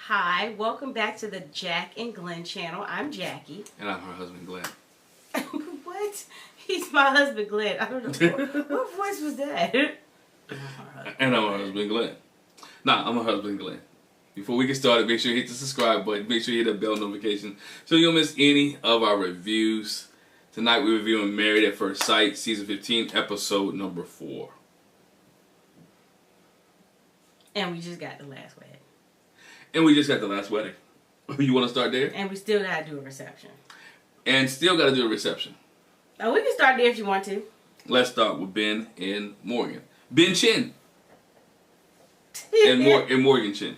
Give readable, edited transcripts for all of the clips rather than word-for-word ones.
Hi, welcome back to the Jac and Glen channel. I'm Jackie. And I'm her husband, Glen. What? He's my husband, Glen. I don't know. What voice was that? And I'm her husband, Glen. Nah, I'm her husband, Glen. Before we get started, make sure you hit the subscribe button. Make sure you hit the bell notification so you don't miss any of our reviews. Tonight we're reviewing Married at First Sight, Season 15, Episode number 4. And we just got the last wedding. And we just got the last wedding. You want to start there? And we still got to do a reception. And still got to do a reception. Oh, we can start there if you want to. Let's start with Ben and Morgan. Ben Chin. and Morgan Chin.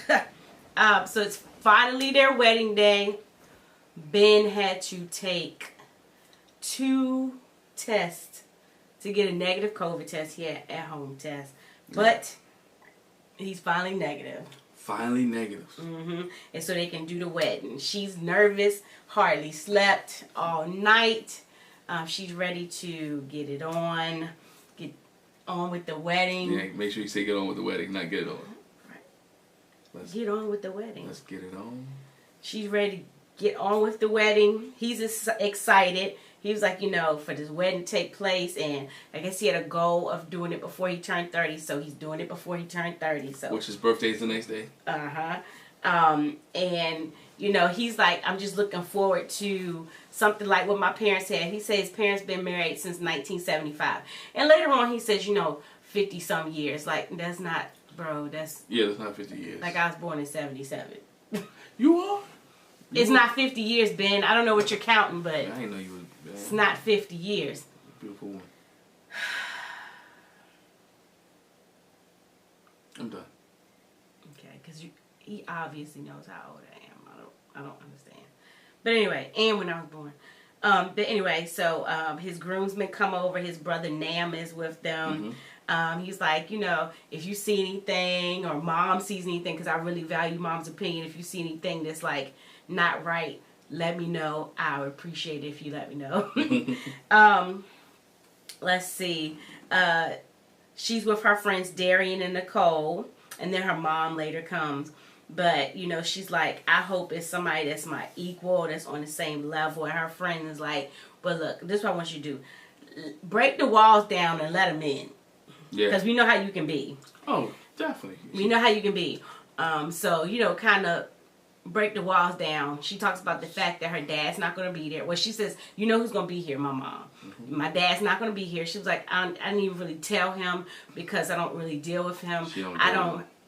So it's finally their wedding day. Ben had to take 2 tests to get a negative COVID test. He had at-home test. But he's finally negative. Finally negative. And so they can do the wedding. She's nervous, hardly slept all night. She's ready to get on with the wedding. Yeah, make sure you say get on with the wedding, not get it on. Right. Get on with the wedding. Let's get it on. She's ready to get on with the wedding. He's excited. He was like, for this wedding to take place, and I guess he had a goal of doing it before he turned 30, so he's doing it before he turned 30. So which his birthday is the next day. And he's like, I'm just looking forward to something like what my parents had. He said his parents been married since 1975, and later on he says, 50 some years. Like that's not, bro. That's not 50 years. Like I was born in 77. You are. It's not 50 years, Ben. I don't know what you're counting, but I didn't know you were. It's not 50 years. Beautiful one. I'm done. Okay, because he obviously knows how old I am. I don't understand. But anyway, and when I was born. But anyway, so his groomsmen come over. His brother Nam is with them. He's like, if you see anything or mom sees anything, because I really value mom's opinion. If you see anything that's like not right, let me know. I would appreciate it if you let me know. Let's see. She's with her friends Darian and Nicole, and then her mom later comes. But, she's like, I hope it's somebody that's my equal, that's on the same level. And her friend is like, but look, this is what I want you to do. Break the walls down and let them in. Yeah. Because we know how you can be. Oh, definitely. We know how you can be. So, kind of break the walls down. She talks about the fact that her dad's not going to be there. Well, she says, who's going to be here? My mom. My dad's not going to be here. She was like, I didn't even really tell him because I don't really deal with him. I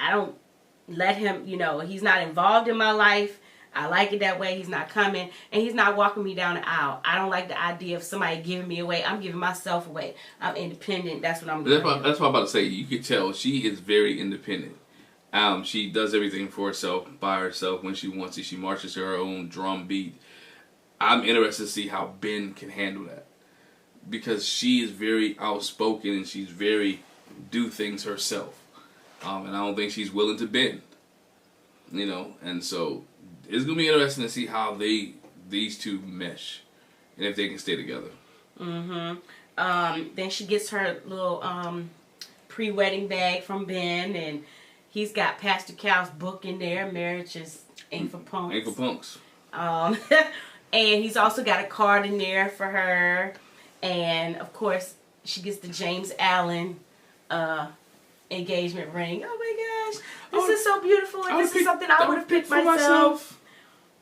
don't let him, he's not involved in my life. I like it that way. He's not coming, and he's not walking me down the aisle. I don't like the idea of somebody giving me away. I'm giving myself away. I'm independent. That's what I'm doing. That's what I'm about to say. You could tell she is very independent. She does everything for herself, by herself, when she wants it. She marches to her own drum beat. I'm interested to see how Ben can handle that. Because she is very outspoken and she's very do things herself. And I don't think she's willing to bend. And so it's going to be interesting to see how these two mesh. And if they can stay together. Then she gets her little pre-wedding bag from Ben, and he's got Pastor Cal's book in there. Marriage ain't for punks. Ain't for punks. And he's also got a card in there for her. And, of course, she gets the James Allen engagement ring. Oh, my gosh. This is so beautiful. And this is something I would have picked myself.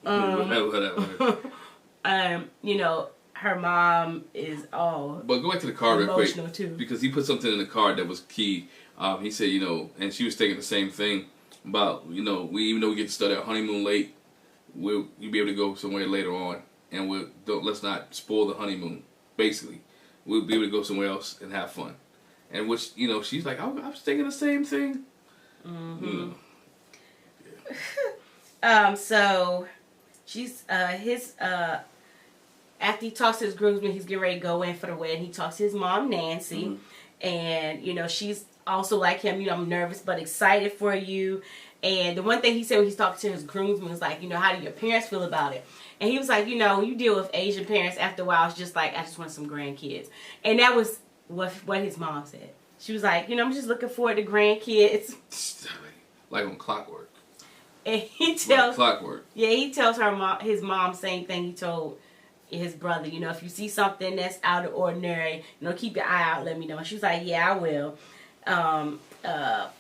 Her mom is all But go back to the card real quick. Too. Because he put something in the card that was key. He said, and she was thinking the same thing about, even though we get to start our honeymoon late, you'll be able to go somewhere later on, and let's not spoil the honeymoon. Basically, we'll be able to go somewhere else and have fun. And which, she's like, I was thinking the same thing. So she's after he talks to his groomsmen, he's getting ready to go in for the wedding. He talks to his mom, Nancy, and she's also like him. I'm nervous but excited for you. And the one thing he said when he's talking to his groomsmen was like, how do your parents feel about it? And he was like, when you deal with Asian parents, after a while, it's just like, I just want some grandkids. And that was what his mom said. She was like, I'm just looking forward to grandkids. Like on clockwork. And he tells clockwork. Yeah, he tells his mom same thing he told his brother. You know, if you see something that's out of ordinary, you know, keep your eye out. Let me know. And she was like, yeah, I will.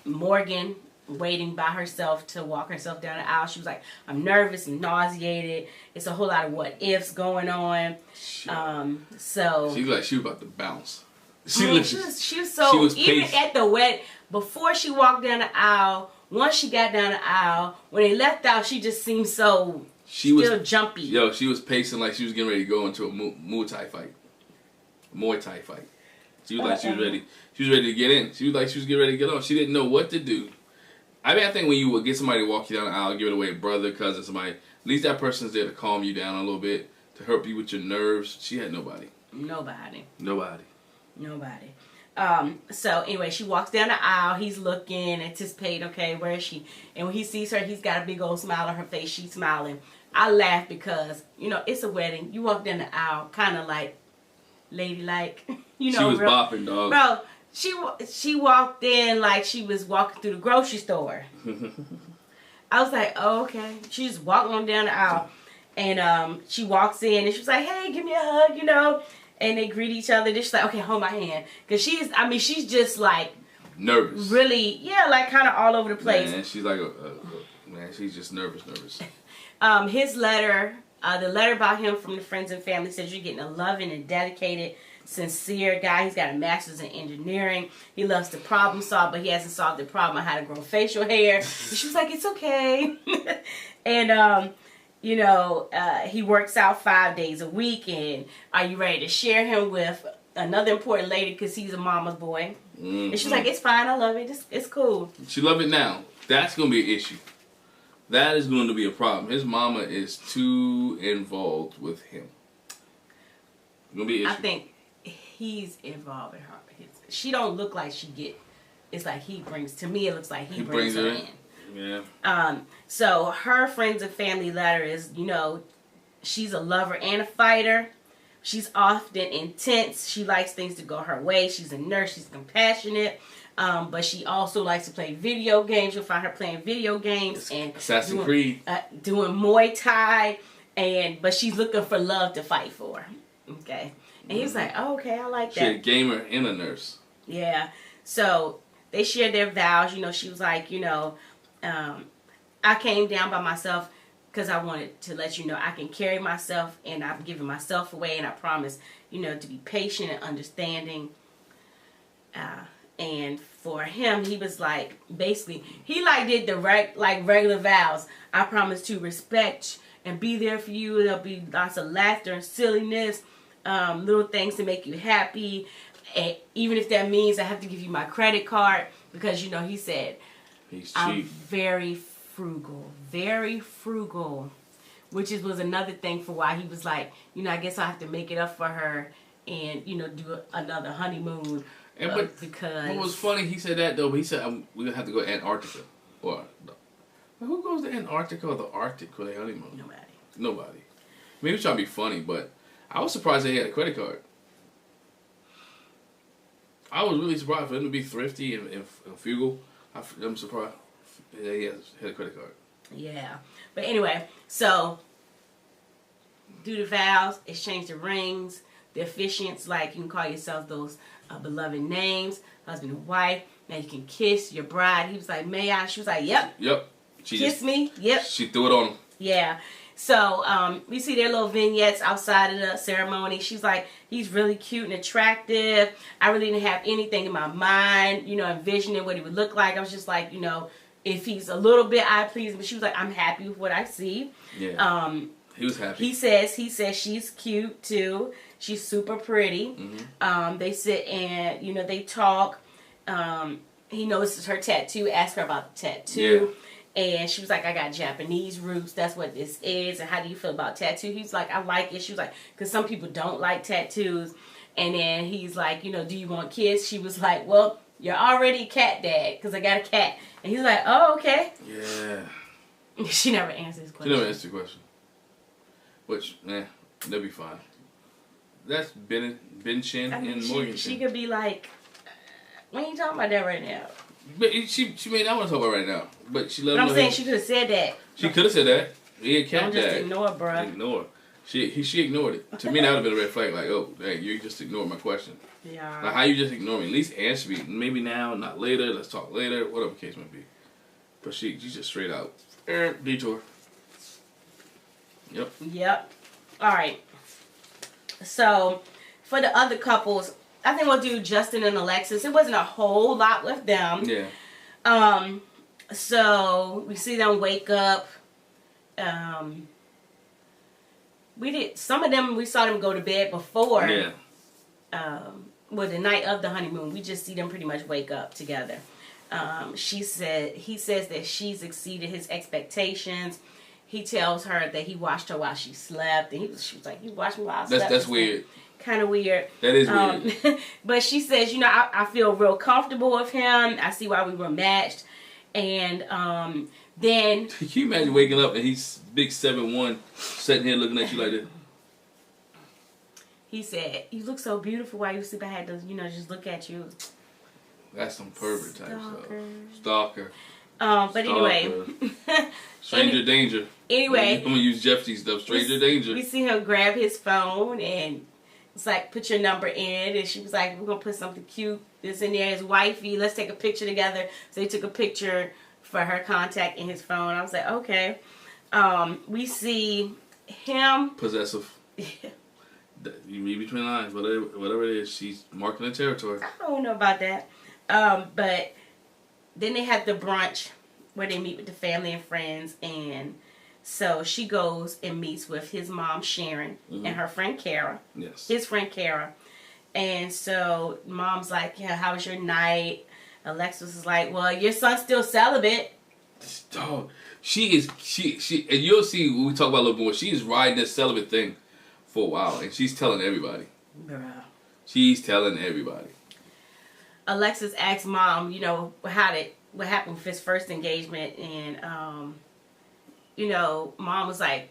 Morgan waiting by herself to walk herself down the aisle. She was like, I'm nervous and nauseated. It's a whole lot of what ifs going on. So she was about to bounce. She was so even paced. at the wedding, before she walked down the aisle, once she got down the aisle, when they left out, she just seemed so still jumpy. Yo, she was pacing like she was getting ready to go into a Muay Thai fight. She was like she was ready. She was ready to get in. She was like she was getting ready to get on. She didn't know what to do. I mean, I think when you would get somebody to walk you down the aisle, give it away, a brother, cousin, somebody, at least that person's there to calm you down a little bit, to help you with your nerves. She had nobody. So anyway, she walks down the aisle. He's looking, anticipating, okay, where is she? And when he sees her, he's got a big old smile on her face. She's smiling. I laugh because, you know, it's a wedding. You walk down the aisle kind of like ladylike. You know, she was bopping, dog. Bro, she walked in like she was walking through the grocery store. I was like, oh, okay. She just walked on down the aisle. And she walks in and she was like, hey, give me a hug, you know. And they greet each other. She's like, okay, hold my hand. Because she's just like... nervous. Really, yeah, like kind of all over the place. Man, she's like, she's just nervous. His letter, the letter about him from the friends and family says you're getting a loving and dedicated, sincere guy. He's got a master's in engineering. He loves to problem solve, but he hasn't solved the problem of how to grow facial hair. And she was like, it's okay. And, you know, he works out 5 days a week. And are you ready to share him with another important lady because he's a mama's boy? Mm-hmm. And she's like, it's fine. I love it. It's cool. She love it now. That's going to be an issue. That is going to be a problem. His mama is too involved with him. It's going to be an issue. I think he's involved in her. She don't look like she get. It's like he brings. To me, it looks like he brings her in. Yeah. So her friends and family letter is, you know, she's a lover and a fighter. She's often intense. She likes things to go her way. She's a nurse. She's compassionate. But she also likes to play video games. You'll find her playing video games and Assassin's Creed, doing Muay Thai, but she's looking for love to fight for. Okay, and he was like, "Oh, okay, I like that." She's a gamer and a nurse. Yeah. So they shared their vows. You know, she was like, you know, I came down by myself because I wanted to let you know I can carry myself, and I've given myself away, and I promise, you know, to be patient and understanding. And for him, he was like, basically, he like did the regular vows. I promise to respect and be there for you. There'll be lots of laughter and silliness, little things to make you happy. And even if that means I have to give you my credit card, because, you know, he said, he's cheap. I'm very frugal, which was another thing for why he was like, you know, I guess I have to make it up for her and, you know, do another honeymoon. Because what was funny, he said that though, but he said we're gonna have to go to Antarctica. Or who goes to Antarctica or the Arctic for their honeymoon? Nobody. Maybe he was trying to be funny, but I was surprised they had a credit card. I was really surprised for him to be thrifty and frugal. I'm surprised that he had a credit card. Yeah, but anyway, so do the vows, exchange the rings, the officiants, like you can call yourself those beloved names, husband and wife. Now you can kiss your bride. He was like, may I? She was like, yep. Kiss me. Yep. She threw it on him. Yeah. So we see their little vignettes outside of the ceremony. She's like, he's really cute and attractive. I really didn't have anything in my mind, you know, envisioning what he would look like. I was just like, you know, if he's a little bit eye pleasing, but she was like, I'm happy with what I see. Yeah. He was happy. He says she's cute too. She's super pretty. Mm-hmm. They sit and, you know, they talk. He notices her tattoo, asks her about the tattoo. Yeah. And she was like, I got Japanese roots. That's what this is. And how do you feel about tattoo? He's like, I like it. She was like, because some people don't like tattoos. And then he's like, you know, do you want kids? She was like, well, you're already a cat dad because I got a cat. And he's like, oh, okay. Yeah. She never answered his question. She never answered the question. Which, that'll be fine. That's Ben Shin and Morgan. She could be like, we ain't talking about that right now. But she may not want to talk about it right now. But she let him I'm know. saying she could have said that. She could have said that. Yeah, Don't just ignore, bruh. Ignore. She ignored it. To me, that would have been a red flag. Like, oh, hey, you just ignored my question. Yeah. Like, how you just ignore me? At least answer me. Maybe now, not later. Let's talk later. Whatever the case may be. But she just straight out. Detour. Yep. All right. So, for the other couples, I think we'll do Justin and Alexis. It wasn't a whole lot with them. Yeah. So we see them wake up. Some of them we saw them go to bed before. Yeah. Well, the night of the honeymoon, we just see them pretty much wake up together. He says that she's exceeded his expectations. He tells her that he watched her while she slept, and she was like, "You watched me while I slept." That's weird. Kind of weird. That is weird. But she says, I feel real comfortable with him. I see why we were matched. And then... Can you imagine waking up and he's big 7'1", sitting here looking at you like that? He said, "You look so beautiful while you sleep. I had to, just look at you." That's some pervert type stuff. Stalker. But anyway. Stranger danger. Anyway. I'm going to use Jeffy's stuff. Stranger danger. We see him grab his phone and it's like, "Put your number in." And she was like, "We're going to put something cute that's in there. His wifey. Let's take a picture together." So they took a picture for her contact in his phone. I was like, okay. We see him. Possessive. You read between the lines. Whatever it is, she's marking the territory. I don't know about that. But then they had the brunch where they meet with the family and friends. And so she goes and meets with his mom, Sharon, and her friend, Kara. Yes. His friend, Kara. And so mom's like, "Yeah, how was your night?" Alexis is like, "Well, your son's still celibate." Dog. She and you'll see when we talk about a little more, she's riding this celibate thing for a while. And she's telling everybody. Bruh. She's telling everybody. Alexis asked mom, what happened with his first engagement. And, mom was like,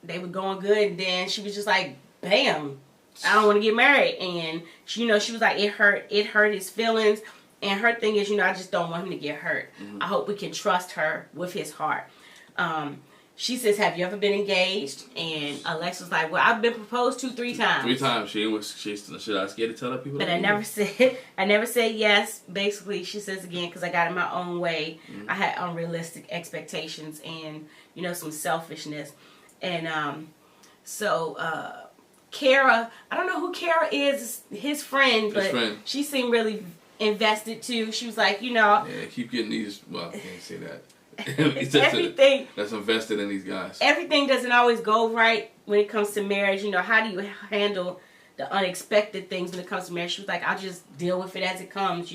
they were going good. And then she was just like, bam, I don't want to get married. And, she was like, it hurt his feelings. And her thing is, I just don't want him to get hurt. Mm-hmm. I hope we can trust her with his heart. She says, "Have you ever been engaged?" And Alexis was like, "Well, I've been proposed to 3 times. 3 times. Should I scared to tell her people? But I never said yes. Basically, she says again, because I got in my own way. Mm-hmm. I had unrealistic expectations and, some selfishness. And Kara, I don't know who Kara is, his friend, but she seemed really invested too. She was like, Yeah, keep getting these. Well, I can't say that. Everything that's invested in these guys. Everything doesn't always go right when it comes to marriage. How do you handle the unexpected things when it comes to marriage? She was like, "I'll just deal with it as it comes."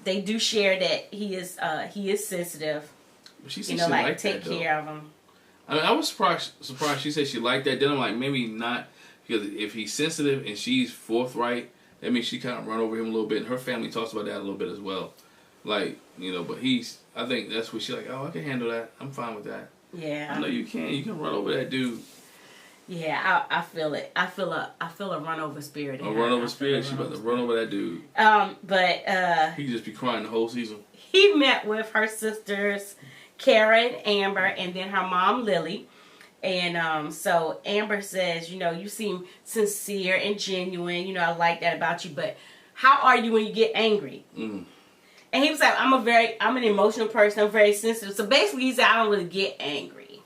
They do share that he is sensitive. She said she liked take that, care of him. I mean, I was surprised she said she liked that. Then I'm like, maybe not, because if he's sensitive and she's forthright, that means she kind of run over him a little bit. And her family talks about that a little bit as well. Like, but I think that's what she's like, "Oh, I can handle that. I'm fine with that." Yeah. I know you can. You can run over that dude. Yeah, I feel it. I feel a run over spirit. A run over spirit. She about to run over that dude. But he just be crying the whole season. He met with her sisters, Karen, Amber, and then her mom, Lily. And so Amber says, "You seem sincere and genuine. I like that about you. But how are you when you get angry?" Mm. And he was like, I'm an emotional person. I'm very sensitive. So basically, he said, "I don't really get angry."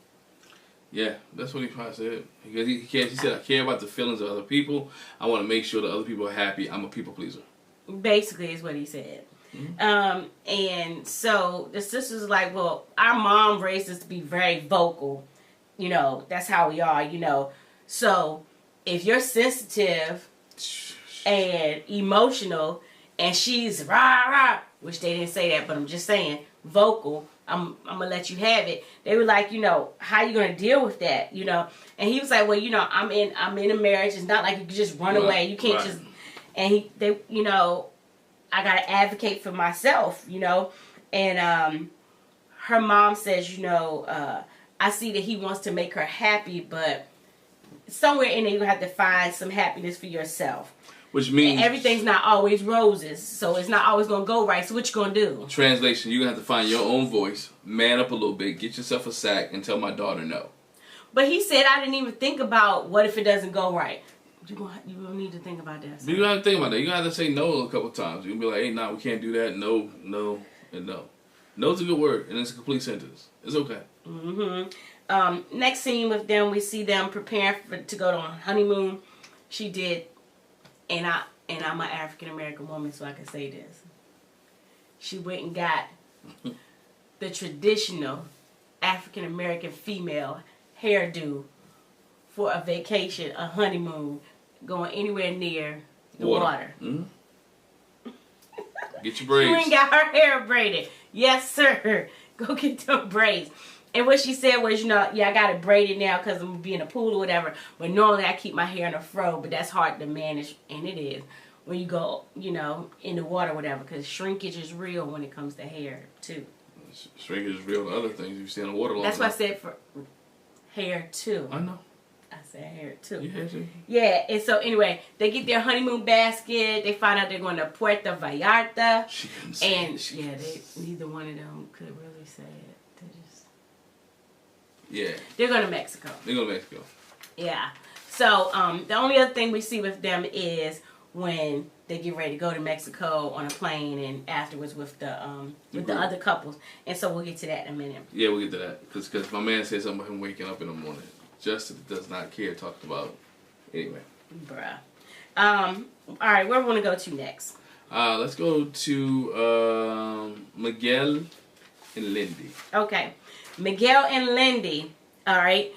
Yeah, that's what he probably said. Because he said, "I care about the feelings of other people. I want to make sure that other people are happy. I'm a people pleaser." Basically, is what he said. Mm-hmm. And so the sisters are like, "Well, our mom raised us to be very vocal. That's how we are, So if you're sensitive and emotional, and she's rah, which they didn't say that, but I'm just saying, vocal, I'm going to let you have it." They were like, how you going to deal with that, And he was like, "Well, I'm in a marriage. It's not like you can just run away. You can't just," and I got to advocate for myself, And her mom says, "I see that he wants to make her happy, but somewhere in there you have to find some happiness for yourself." Which means and everything's not always roses, so it's not always gonna go right. So what you gonna do? Translation: you're gonna have to find your own voice, man up a little bit, get yourself a sack, and tell my daughter no. But he said I didn't even think about what if it doesn't go right. You will need to think about that. You don't have to think about that. You have to say no a couple times. You can be like, hey, nah, we can't do that. No, no, and no. No's a good word, and it's a complete sentence. It's okay. Next scene with them, we see them preparing to go on honeymoon. She did, and I'm an African American woman, so I can say this. She went and got the traditional African American female hairdo for a vacation, a honeymoon, going anywhere near the water. Mm-hmm. Get your braids. She went and got her hair braided. Yes, sir. Go get them braids. And what she said was, I got it braided now because I'm going to be in a pool or whatever. But normally I keep my hair in a fro, but that's hard to manage, and it is when you go, in the water or whatever, because shrinkage is real when it comes to hair, too. Shrinkage is real to other things you see in the water long That's enough. why I said for hair, too. I know. I said hair, too. You had to. Yeah, and so anyway, they get their honeymoon basket. They find out they're going to Puerto Vallarta. She couldn't say And, it. neither one of them could really say it. Yeah. They're going to Mexico. They go to Mexico. Yeah. So, the only other thing we see with them is when they get ready to go to Mexico on a plane and afterwards with the other couples. And so we'll get to that in a minute. Yeah, we'll get to that. Because my man said something about him waking up in the morning. Justin does not care talked about. Anyway. Bruh. All right, where we want to go to next? Let's go to Miguel and Lindy. Okay. Miguel and Lindy. All right.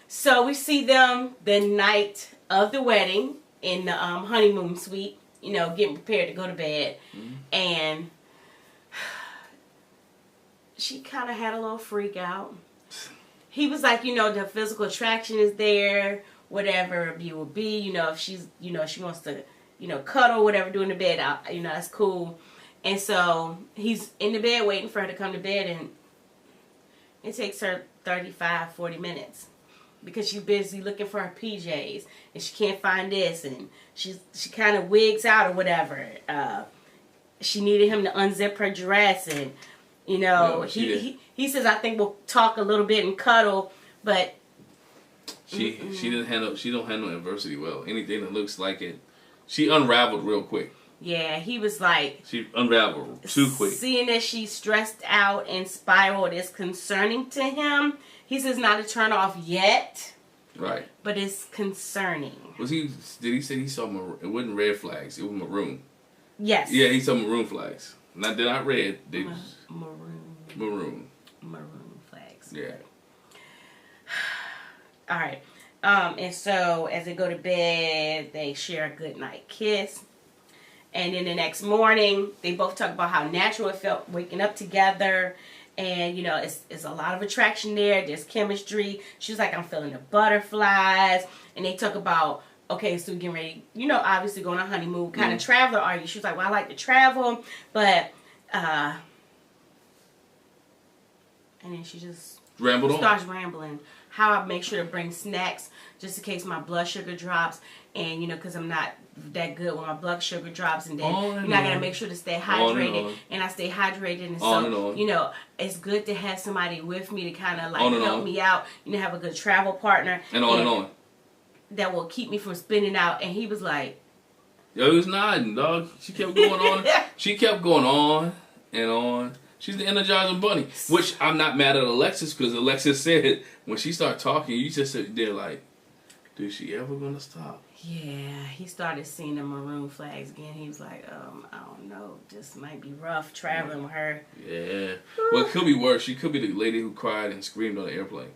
So we see them the night of the wedding in the honeymoon suite, getting prepared to go to bed. Mm-hmm. And she kind of had a little freak out. He was like, the physical attraction is there, whatever it will be, if she's, she wants to, cuddle or whatever, do in the bed, that's cool. And so he's in the bed waiting for her to come to bed, and it takes her 35, 40 minutes because she's busy looking for her PJs and she can't find this, and she kind of wigs out or whatever. She needed him to unzip her dress, and he says, I think we'll talk a little bit and cuddle, but she don't handle adversity well. Anything that looks like it, she unraveled real quick. Yeah, he was like... She unraveled too quick. Seeing that she's stressed out and spiraled is concerning to him. He says not to turn off yet. Right. But it's concerning. Did he say he saw maroon? It wasn't red flags. It was maroon. Yes. Yeah, he saw maroon flags. They're not red. They Maroon flags. Yeah. All right. And so as they go to bed, they share a good night kiss. And then the next morning, they both talk about how natural it felt waking up together. And, it's a lot of attraction there. There's chemistry. She's like, I'm feeling the butterflies. And they talk about, okay, so we're getting ready, obviously going on honeymoon. What kind of traveler are you? She was like, well, I like to travel. But, and then she just starts rambling. How I make sure to bring snacks just in case my blood sugar drops. And, because I'm not that good when my blood sugar drops. And then, I got to make sure to stay hydrated. And I stay hydrated. And so, it's good to have somebody with me to kind of, help me out. Have a good travel partner. And on. That will keep me from spinning out. And he was like... Yo, he was nodding, dog. She kept going on. She kept going on and on. She's the Energizing Bunny. Which I'm not mad at Alexis, because Alexis said when she started talking, you just sit there like, is she ever going to stop? Yeah, he started seeing the maroon flags again. He was like, I don't know. This might be rough traveling with her. Yeah. Well, it could be worse. She could be the lady who cried and screamed on the airplane.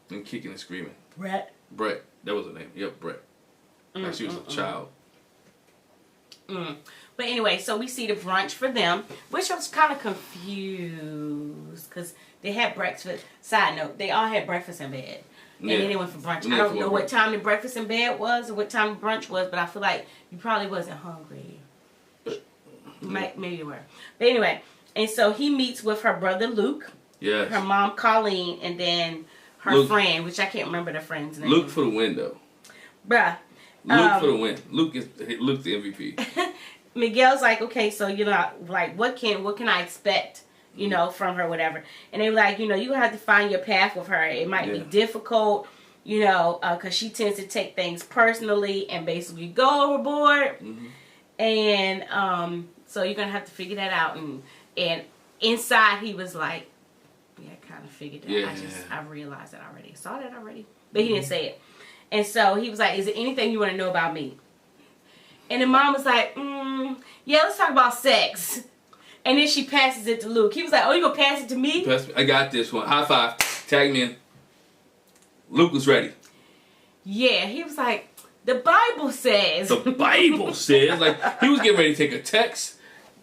And kicking and screaming. Brett. That was her name. Yep, Brett. Like she was a child. But anyway, so we see the brunch for them, which I was kind of confused because they had breakfast. Side note, they all had breakfast in bed. And then they went for brunch. I don't know what time the breakfast in bed was or what time the brunch was, but I feel like you probably wasn't hungry. Maybe you were. But anyway, and so he meets with her brother Luke, her mom Colleen, and then her friend, which I can't remember the friend's name. Look for the window. Bruh. Luke for the win. Luke the MVP. Miguel's like, okay, so like what can I expect, from her, whatever. And they were like, you have to find your path with her. It might be difficult, because she tends to take things personally and basically go overboard. Mm-hmm. And so you're gonna have to figure that out. And inside he was like, yeah, I kind of figured that. Yeah. I realized that already. Saw that already, but he didn't say it. And so he was like, is there anything you want to know about me? And the mom was like, yeah, let's talk about sex. And then she passes it to Luke. He was like, oh, you gonna pass it to me? I got this one. High five. Tag me in. Luke was ready. Yeah, he was like, the Bible says. The Bible says. Like, he was getting ready to take a text,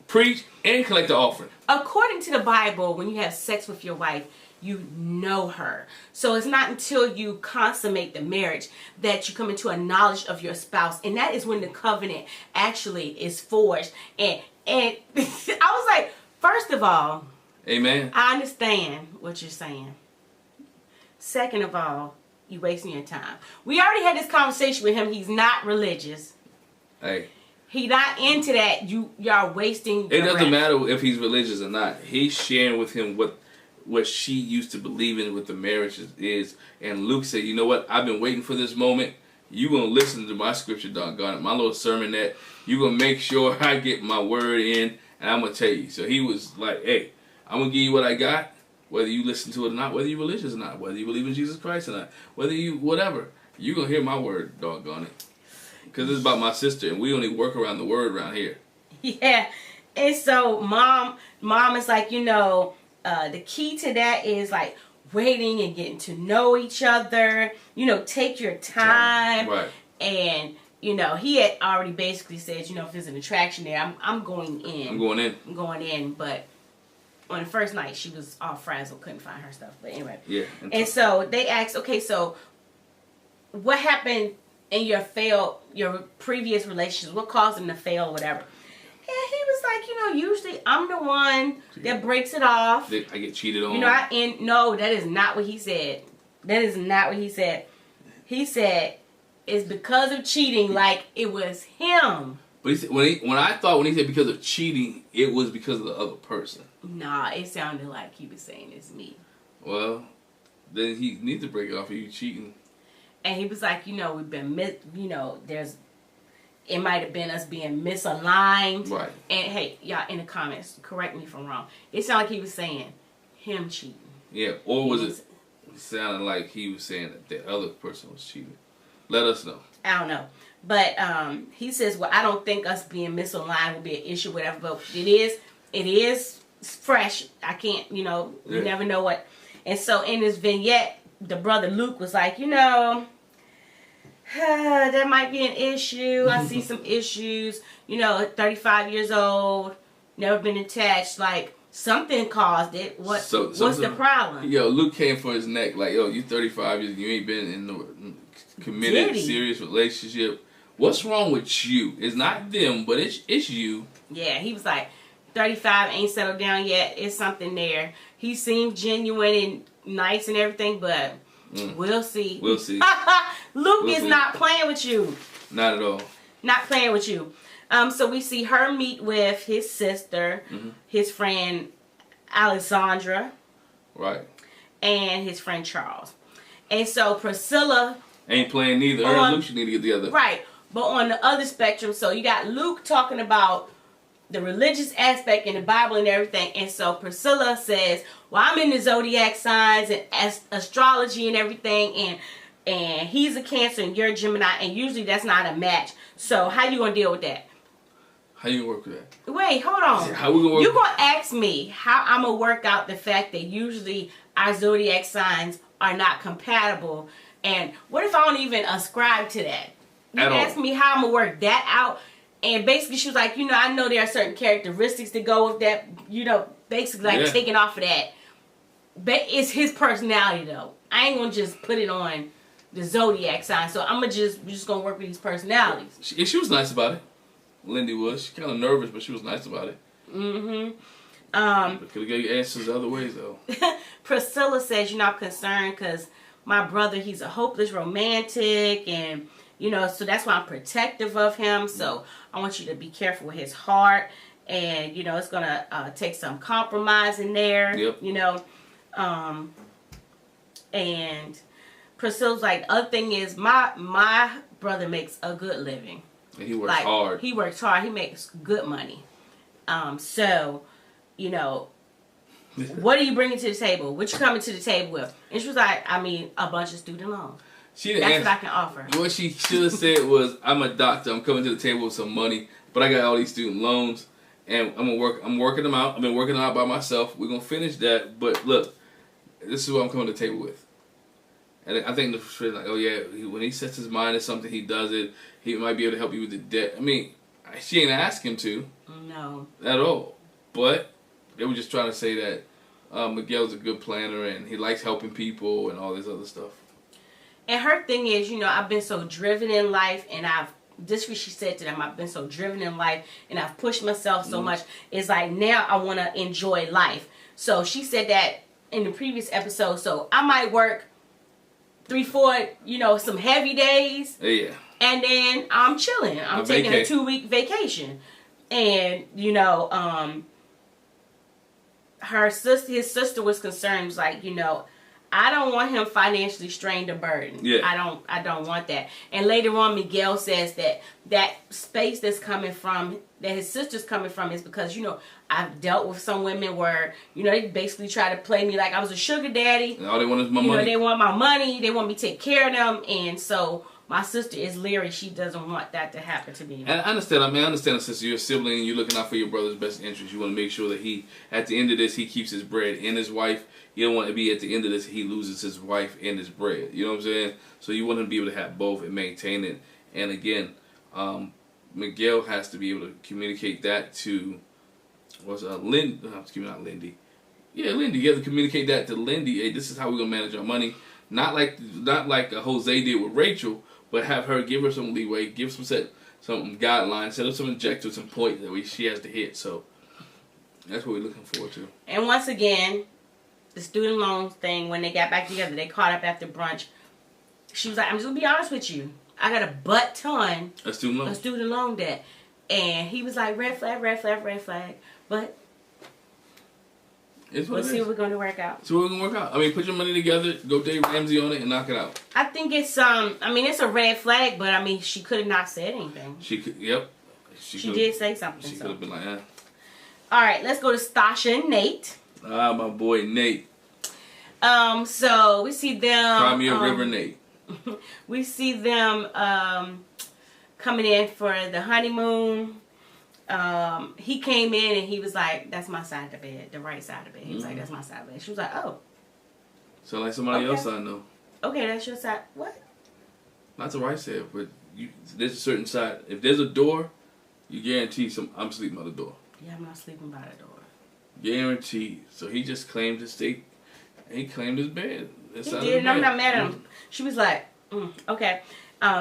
preach, and collect the offering. According to the Bible, when you have sex with your wife, you know her. So it's not until you consummate the marriage that you come into a knowledge of your spouse. And that is when the covenant actually is forged. And I was like, first of all, amen. I understand what you're saying. Second of all, you wasting your time. We already had this conversation with him. He's not religious. Hey. He not into that. Y'all wasting your It doesn't breath. matter if he's religious or not. He's sharing with him what she used to believe in, what the marriage is. And Luke said, you know what? I've been waiting for this moment. You going to listen to my scripture, doggone it. My little sermonette. You going to make sure I get my word in. And I'm going to tell you. So he was like, hey, I'm going to give you what I got. Whether you listen to it or not. Whether you're religious or not. Whether you believe in Jesus Christ or not. Whether you, whatever. You're going to hear my word, doggone it. Because it's about my sister. And we only work around the word around here. Yeah. And so mom is like, the key to that is like waiting and getting to know each other. Take your time. Right. And he had already basically said, if there's an attraction there, I'm going in. I'm going in. I'm going in. But on the first night, she was all frazzled, couldn't find her stuff. But anyway. Yeah. And so they asked, okay, so what happened in your previous relationships? What caused them to fail or whatever? And he was like, usually I'm the one that breaks it off. I get cheated on. No, that is not what he said. That is not what he said. He said it's because of cheating, like it was him. But he said, when he said because of cheating, it was because of the other person. Nah, it sounded like he was saying it's me. Well, then he needs to break it off if you cheating. And he was like, we've been, it might have been us being misaligned. Right. And hey, y'all in the comments, correct me if I'm wrong. It sounded like he was saying him cheating. Yeah, or was it sounding like he was saying that the other person was cheating? Let us know. I don't know. But he says, well, I don't think us being misaligned will be an issue, whatever. But it is fresh. I can't, you never know what. And so in this vignette, the brother Luke was like, that might be an issue. I see some issues. 35 years old, never been attached. Like, something caused it. What's the problem? Yo, Luke came for his neck. Like, yo, you 35 years, you ain't been in no committed, serious relationship. What's wrong with you? It's not them, but it's you. Yeah, he was like, 35, ain't settled down yet. It's something there. He seemed genuine and nice and everything, but... We'll see. We'll see. Luke is not playing with you. Not at all. Not playing with you. So we see her meet with his sister, his friend Alexandra. Right. And his friend Charles. And so Priscilla... ain't playing neither. Her and Luke should need to get together. Right. But on the other spectrum, so you got Luke talking about the religious aspect in the Bible and everything. And so Priscilla says, well, I'm in the zodiac signs and astrology and everything. And he's a Cancer and you're a Gemini. And usually that's not a match. So how you going to deal with that? How you work with that? Wait, hold on. How we gonna work? You're going to ask me how I'm going to work out the fact that usually our zodiac signs are not compatible. And what if I don't even ascribe to that? You ask me how I'm going to work that out. And basically she was like, I know there are certain characteristics that go with that, basically like taking off of that. But it's his personality though. I ain't going to just put it on the zodiac sign. So we're just going to work with these personalities. She was nice about it. Lindy was. She kind of nervous, but she was nice about it. But could have gave you answers other ways though. Priscilla says, I'm concerned because my brother, he's a hopeless romantic and You know, so that's why I'm protective of him. So I want you to be careful with his heart. And, you know, it's going to take some compromise in there. Yep. You know. And Priscilla's like, other thing is, my brother makes a good living. And he works hard. He works hard. He makes good money. So, you know, what are you bringing to the table? What you coming to the table with? And she was like, I mean, a bunch of student loans. That's what I can offer. What she should have said was, I'm a doctor. I'm coming to the table with some money, but I got all these student loans, and I'm working them out. I've been working them out by myself. We're gonna finish that, but look, this is what I'm coming to the table with. And I think the friend like, oh yeah, when he sets his mind to something, he does it. He might be able to help you with the debt. I mean, she ain't asked him to. No. At all. But they were just trying to say that Miguel's a good planner and he likes helping people and all this other stuff. And her thing is, you know, I've been so driven in life, and this is what she said to them, I've been so driven in life, and I've pushed myself so much. It's like, now I want to enjoy life. So she said that in the previous episode. So I might work 3-4, you know, some heavy days. Yeah. And then I'm chilling. I'm taking a 2-week vacation. And, you know, his sister was concerned, was like, you know, I don't want him financially strained or burdened. Yeah. I don't want that. And later on, Miguel says that space that's coming from, that his sister's coming from, is because, you know, I've dealt with some women where, you know, they basically try to play me like I was a sugar daddy. And all they want is my money. You know, they want my money. They want me to take care of them. And so my sister is leery. She doesn't want that to happen to me. And I understand. I understand, sister. You're a sibling and you're looking out for your brother's best interest. You want to make sure that he, at the end of this, he keeps his bread and his wife. You don't want to be at the end of this, he loses his wife and his bread. You know what I'm saying? So you want him to be able to have both and maintain it. And again, Miguel has to be able to communicate that to, Lindy? Not Lindy. Yeah, Lindy. You have to communicate that to Lindy. Hey, this is how we're gonna manage our money. Not like Jose did with Rachel, but have her, give her some leeway, give some guidelines, set up some objectives, some points that she has to hit. So that's what we're looking forward to. And once again, the student loans thing, when they got back together, they caught up after brunch. She was like, I'm just gonna be honest with you, I got a butt ton of student loan debt. And he was like, red flag, red flag, red flag. But we'll see what we're going to work out. So we're going to work out. I mean, put your money together, go Dave Ramsey on it, and knock it out. I think it's it's a red flag, but I mean, she could have not said anything. She could, yep. She did say something. She could have been like, eh. All right, let's go to Stosha and Nate. My boy Nate. So we see them. Crimea River Nate. We see them coming in for the honeymoon. He came in and he was like, that's my side of the bed, the right side of the bed. He was like, that's my side of the bed. She was like, oh. So like somebody else I know. Okay, that's your side. What? Not the right side, but there's a certain side. If there's a door, you guarantee I'm sleeping by the door. Yeah, I'm not sleeping by the door. Guaranteed. So he just claimed his stake. He claimed his bed. He did, and I'm not mad at him. She was like, okay.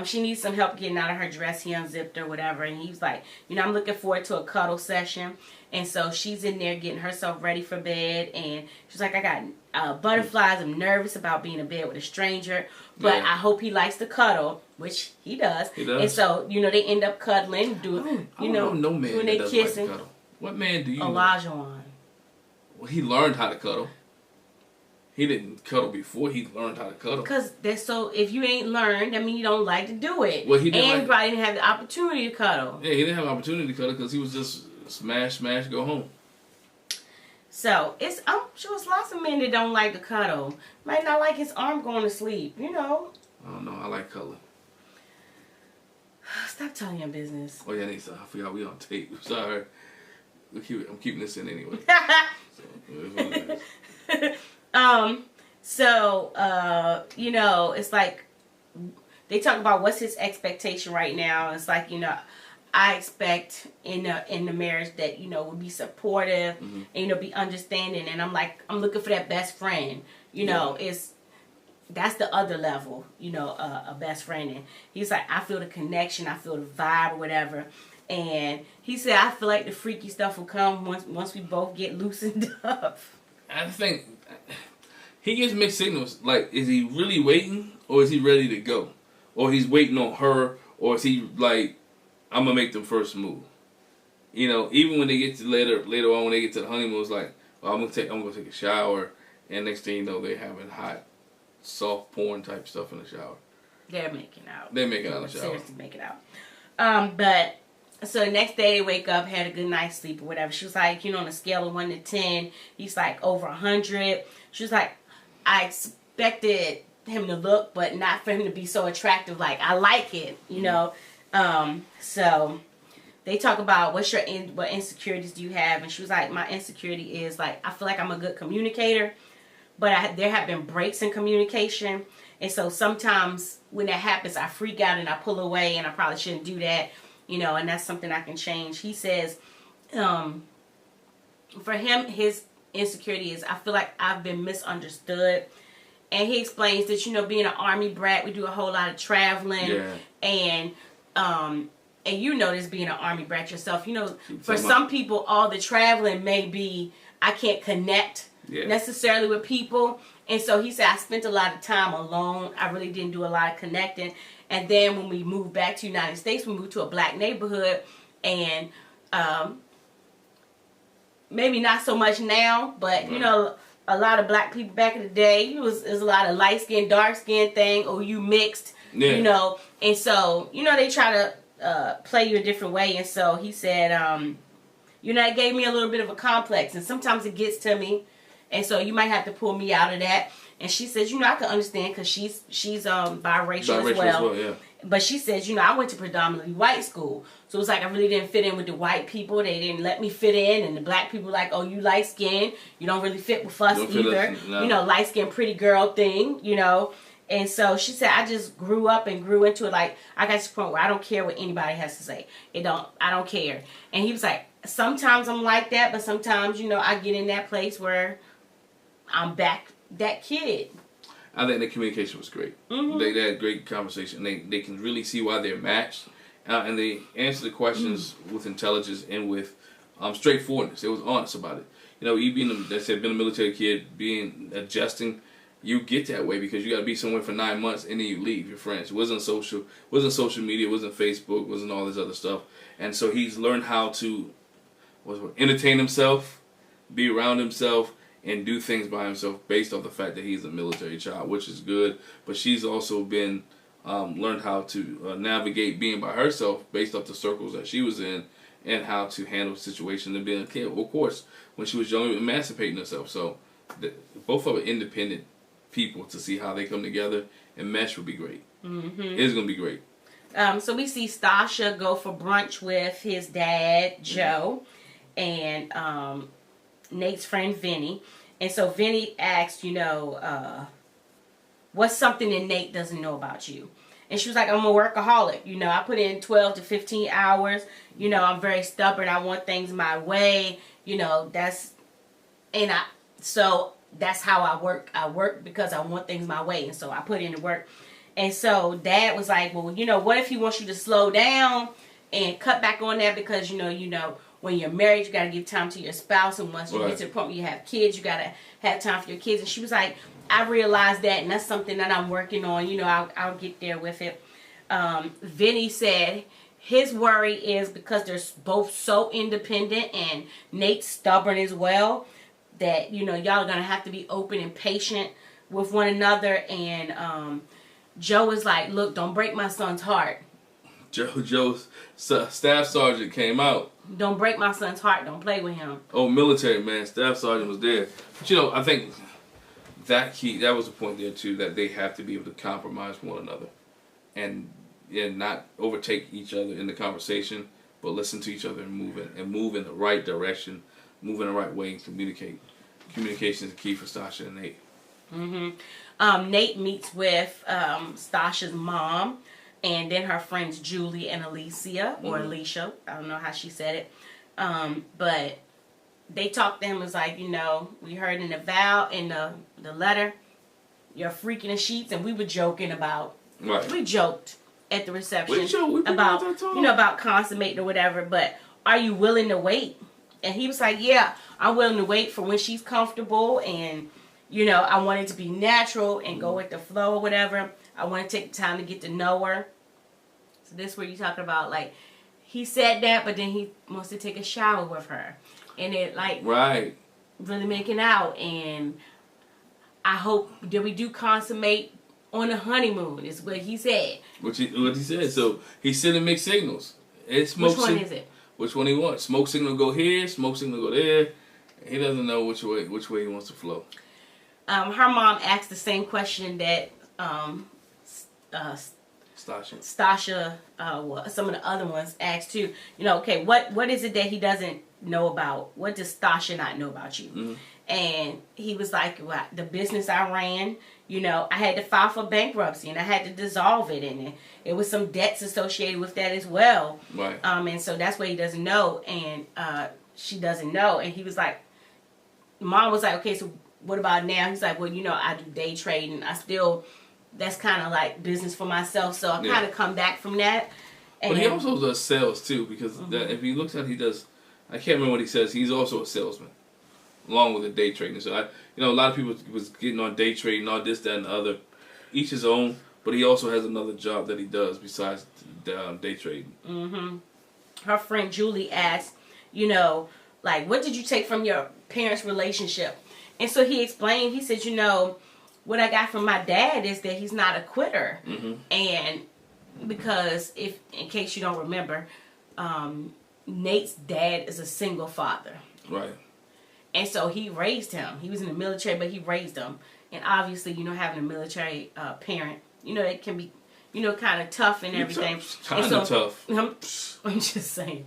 She needs some help getting out of her dress. He unzipped or whatever. And he was like, you know, I'm looking forward to a cuddle session. And so she's in there getting herself ready for bed. And she's like, I got butterflies. I'm nervous about being in bed with a stranger. But I hope he likes to cuddle, which he does. He does. And so, you know, they end up cuddling, doing they kissing. Like what man do you know? Olajuwon. Well, he learned how to cuddle. He didn't cuddle before he learned how to cuddle. Because if you ain't learned, I mean, you don't like to do it. Well, he didn't. And probably didn't have the opportunity to cuddle. Yeah, he didn't have the opportunity to cuddle because he was just smash, go home. So I'm sure it's lots of men that don't like to cuddle. Might not like his arm going to sleep, you know. I don't know. I like cuddling. Stop telling your business. Oh yeah, I forgot we on tape. Sorry. I'm keeping this in anyway. You know, it's like they talk about what's his expectation right now. It's like, you know, I expect in the marriage that, you know, would be supportive and, you know, be understanding. And I'm like, I'm looking for that best friend. You know, that's the other level, you know, a best friend. And he's like, I feel the connection, I feel the vibe or whatever. And he said, I feel like the freaky stuff will come once we both get loosened up. I think he gives mixed signals. Like, is he really waiting or is he ready to go? or he's waiting on her, or is he like, I'm gonna make the first move? You know, even when they get to later on when they get to the honeymoon, it's like, well, I'm gonna take a shower, and next thing you know, they're having hot, soft porn type stuff in the shower. They're making out. They're making out in the shower. Seriously making out. But so the next day they wake up, had a good night's sleep or whatever. She was like, you know, on a scale of 1 to 10, he's like over 100. She was like, I expected him to look, but not for him to be so attractive. Like, I like it, you know. So they talk about what insecurities do you have, and she was like, my insecurity is like, I feel like I'm a good communicator, but there have been breaks in communication. And so sometimes when that happens, I freak out and I pull away, and I probably shouldn't do that, you know, and that's something I can change. He says, for him, his insecurity is, I feel like I've been misunderstood. And he explains that, you know, being an army brat, we do a whole lot of traveling. Yeah. And you know this, being an army brat yourself, you know, for some people, all the traveling may be, I can't connect necessarily with people. And so he said, I spent a lot of time alone. I really didn't do a lot of connecting. And then when we moved back to the United States, we moved to a black neighborhood. And maybe not so much now, but, you know, a lot of black people back in the day, it was a lot of light-skinned, dark-skinned thing, or you mixed, you know. And so, you know, they try to play you a different way. And so he said, you know, it gave me a little bit of a complex. And sometimes it gets to me. And so you might have to pull me out of that. And she says, you know, I can understand because she's biracial as well. Yeah. But she says, you know, I went to predominantly white school. So it's like I really didn't fit in with the white people. They didn't let me fit in. And the black people like, oh, you light skinned. You don't really fit with us either. No. You know, light skinned pretty girl thing, you know. And so she said, I just grew up and grew into it. Like, I got to the point where I don't care what anybody has to say. I don't care. And he was like, sometimes I'm like that, but sometimes, you know, I get in that place where I'm back that kid. I think the communication was great. Mm-hmm. They had great conversation. They can really see why they're matched. And they answer the questions with intelligence and with straightforwardness. They was honest about it. You know, you being a military kid, adjusting, you get that way because you got to be somewhere for 9 months and then you leave your friends. It wasn't social media, it wasn't Facebook, it wasn't all this other stuff. And so he's learned how to entertain himself, be around himself, and do things by himself based off the fact that he's a military child, which is good. But she's also been learned how to navigate being by herself based off the circles that she was in and how to handle situations and being a kid. Well, of course, when she was young, emancipating herself. So both of them independent people to see how they come together and mesh would be great. Mm-hmm. It's going to be great. So we see Stosha go for brunch with his dad, Joe, and Nate's friend, Vinny. And so Vinny asked, you know, what's something that Nate doesn't know about you? And she was like, I'm a workaholic. You know, I put in 12 to 15 hours. You know, I'm very stubborn. I want things my way. You know, so that's how I work. I work because I want things my way. And so I put in the work. And so Dad was like, well, you know, what if he wants you to slow down and cut back on that? Because, you know, when you're married, you got to give time to your spouse. And once you get to the point where you have kids, you got to have time for your kids. And she was like, I realized that, and that's something that I'm working on. You know, I'll get there with it. Vinny said his worry is because they're both so independent and Nate's stubborn as well, that, you know, y'all are going to have to be open and patient with one another. And Joe is like, look, don't break my son's heart. Joe's staff sergeant came out. Don't break my son's heart. Don't play with him. Oh, military man, staff sergeant was there. But, you know, I think that was the point there, too, that they have to be able to compromise one another and not overtake each other in the conversation, but listen to each other and move in the right direction, move in the right way and communicate. Communication is the key for Stosha and Nate. Mm-hmm. Nate meets with Stosha's mom and then her friends Julie and Alicia, or Alicia. I don't know how she said it. But they talked to him. It was like, you know, we heard in the letter, you're freaking the sheets, and we were joking about. Right. We joked at the reception about consummating or whatever. But are you willing to wait? And he was like, yeah, I'm willing to wait for when she's comfortable, and you know, I want it to be natural and go with the flow or whatever. I want to take the time to get to know her. So this is where you talking about, like, he said that, but then he wants to take a shower with her. And it, like, right, really making out. And I hope that we do consummate on the honeymoon, is what he said. What he said. So he's sending mixed signals. Which one is it? Which one he wants? Smoke signal go here, smoke signal go there. He doesn't know which way he wants to flow. Her mom asked the same question that Stosha, some of the other ones asked too. You know, okay, what is it that he doesn't know about? What does Stosha not know about you? Mm-hmm. And he was like, well, the business I ran, you know, I had to file for bankruptcy and I had to dissolve it, and it was some debts associated with that as well. Right. And so that's what he doesn't know, and she doesn't know. And he was like, Mom was like, okay, so what about now? He's like, well, you know, I do day trading. That's kind of like business for myself. So I kind of come back from that. And but he also does sales too, because if he looks at it, he does, I can't remember what he says. He's also a salesman, along with the day trading. So a lot of people was getting on day trading, all this, that, and the other. Each his own, but he also has another job that he does besides day trading. Mm-hmm. Her friend Julie asked, you know, like, what did you take from your parents' relationship? And so he explained, he said, you know, what I got from my dad is that he's not a quitter. Mm-hmm. And because, in case you don't remember, Nate's dad is a single father. Right. And so he raised him. He was in the military, but he raised him. And obviously, you know, having a military parent, you know, it can be, you know, kind of tough and everything. Kind of tough. I'm just saying.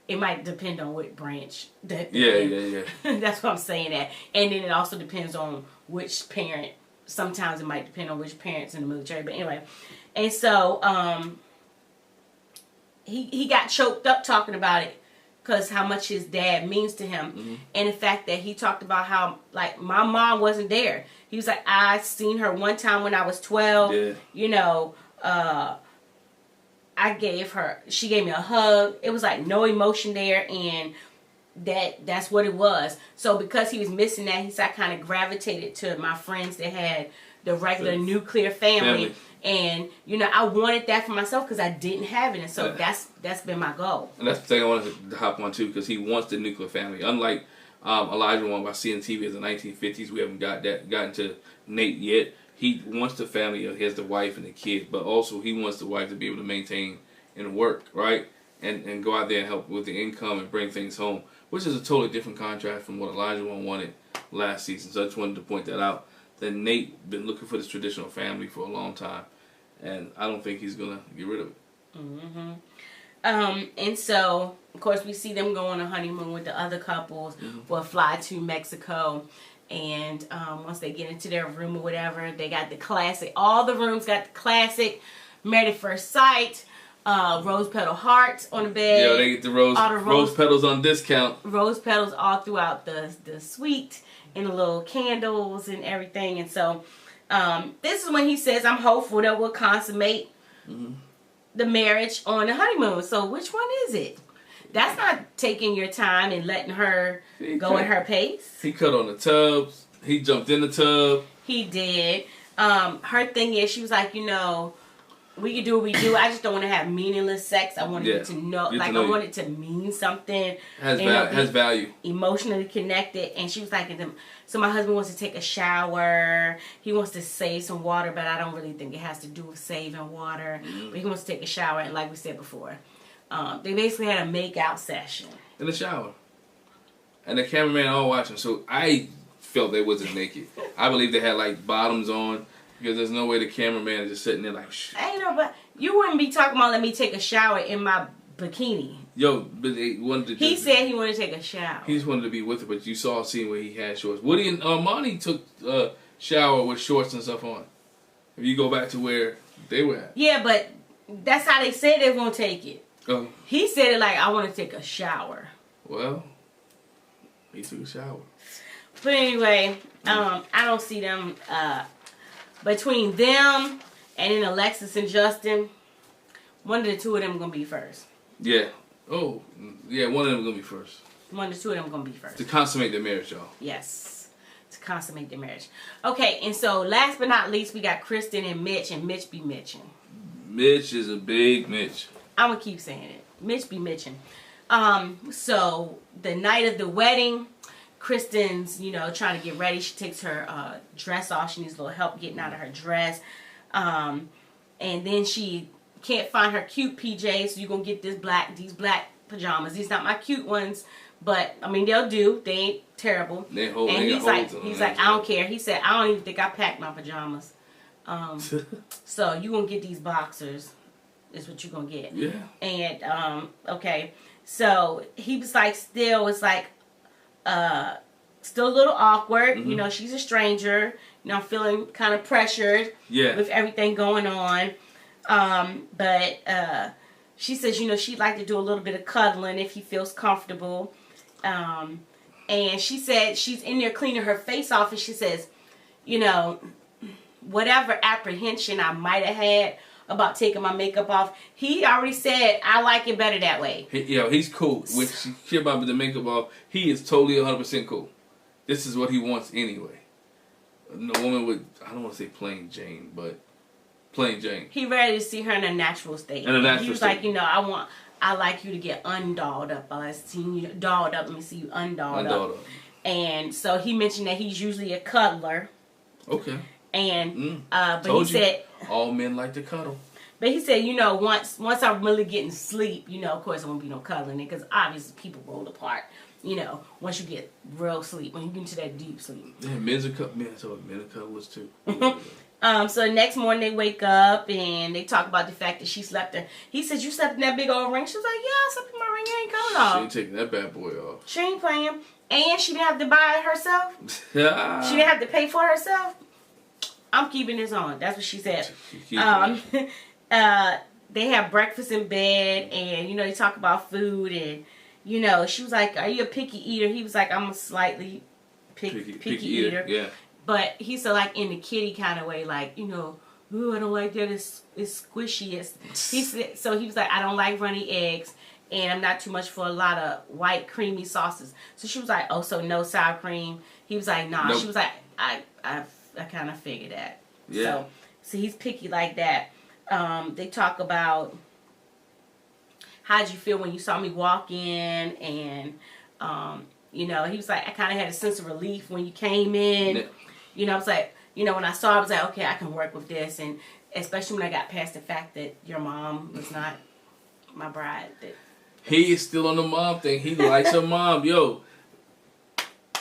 It might depend on what branch. Yeah. That's what I'm saying that. And then it also depends on which parent. Sometimes it might depend on which parent's in the military. But anyway. And so he got choked up talking about it, because how much his dad means to him. Mm-hmm. And the fact that he talked about how, like, my mom wasn't there. He was like, I seen her one time when I was 12. Yeah. You know, she gave me a hug. It was like no emotion there, and that's what it was. So because he was missing that, he said I kind of gravitated to my friends that had the regular nuclear family. And, you know, I wanted that for myself because I didn't have it. And so that's been my goal. And that's the thing I wanted to hop on too, because he wants the nuclear family. Unlike Elijah won by seeing TV as the 1950s, we haven't gotten to Nate yet. He wants the family. He has the wife and the kid, but also he wants the wife to be able to maintain and work, right? And go out there and help with the income and bring things home, which is a totally different contrast from what Elijah wanted last season. So I just wanted to point that out. That Nate been looking for this traditional family for a long time, and I don't think he's gonna get rid of it. Mm-hmm. And so, of course, we see them go on a honeymoon with the other couples. Mm-hmm. Will fly to Mexico, and once they get into their room or whatever, they got the classic. All the rooms got the classic Married at First Sight. Rose petal hearts on the bed. Yeah, they get the rose petals on discount. Rose petals all throughout the suite, and the little candles and everything. And so this is when he says, I'm hopeful that we'll consummate the marriage on the honeymoon. So which one is it? That's not taking your time and letting her go at her pace. He cut on the tubs. He jumped in the tub. He did. Her thing is, she was like, you know, we can do what we do. I just don't want to have meaningless sex. I wanted you to know, I want it to mean something. Has value. Emotionally connected. And she was like, so my husband wants to take a shower. He wants to save some water, but I don't really think it has to do with saving water. Mm-hmm. But he wants to take a shower. And like we said before, they basically had a make-out session. In the shower. And the cameraman all watching. So I felt they wasn't naked. I believe they had like bottoms on. Because there's no way the cameraman is just sitting there like, shh. I know, but you wouldn't be talking about let me take a shower in my bikini. Yo, but they wanted to. He said he wanted to take a shower. He just wanted to be with her, but you saw a scene where he had shorts. Woody and Armani took a shower with shorts and stuff on. If you go back to where they were at. Yeah, but that's how they said they were going to take it. Oh. He said it like, I want to take a shower. Well, he took a shower. But anyway, I don't see them... between them and then Alexis and Justin, one of the two of them going to be first. Yeah. Oh, yeah, one of them going to be first. One of the two of them going to be first. To consummate the marriage, y'all. Yes. to consummate their marriage. Okay, and so last but not least, we got Kristen and Mitch be Mitchin'. Mitch is a big Mitch. I'm gonna keep saying it. Mitch be Mitchin'. So the night of the wedding, Kristen's, trying to get ready. She takes her dress off. She needs a little help getting out of her dress. And then she can't find her cute PJs, so you're gonna get these black pajamas. These not my cute ones, but I mean they'll do. They ain't terrible. And he's like, I don't care. He said, I don't even think I packed my pajamas. So you gonna get these boxers. Is what you're gonna get. Yeah. And okay. So he was like, still a little awkward. Mm-hmm. She's a stranger. Feeling kind of pressured. Yeah. With everything going on. But she says, she'd like to do a little bit of cuddling if he feels comfortable. And she said she's in there cleaning her face off, and she says, whatever apprehension I might have had about taking my makeup off, he already said I like it better that way. He's cool. When she hear about the makeup off, he is totally 100% cool. This is what he wants anyway. No woman with, I don't want to say plain Jane, but plain Jane. He ready to see her in a natural state. He was like, I like you to get undolled up. I seen you dolled up. Let me see you undolled up. And so he mentioned that he's usually a cuddler. Okay. And but he said all men like to cuddle. But he said, once I'm really getting sleep, of course it won't be no cuddling because obviously people roll apart. Once you get real sleep, when you get into that deep sleep. Yeah, men are cuddlers too. So the next morning they wake up and they talk about the fact that she slept there. He said, you slept in that big old ring? She was like, yeah, I slept in my ring. I ain't coming off. She ain't taking that bad boy off. She ain't playing. And she didn't have to buy it herself. She didn't have to pay for it herself. I'm keeping this on. That's what she said. They have breakfast in bed and, they talk about food and, she was like, are you a picky eater? He was like, I'm a slightly picky eater. Yeah. But he said, like, in the kitty kind of way, like, ooh, I don't like that. It's squishy. He said, so he was like, I don't like runny eggs, and I'm not too much for a lot of white, creamy sauces. So she was like, oh, so no sour cream? He was like, nah. Nope. She was like, I kind of figured that. Yeah. So he's picky like that. They talk about how'd you feel when you saw me walk in, and, he was like, I kind of had a sense of relief when you came in. Yeah. I was like, when I saw it, I was like, okay, I can work with this. And especially when I got past the fact that your mom was not my bride. He is still on the mom thing. He likes her mom. Yo,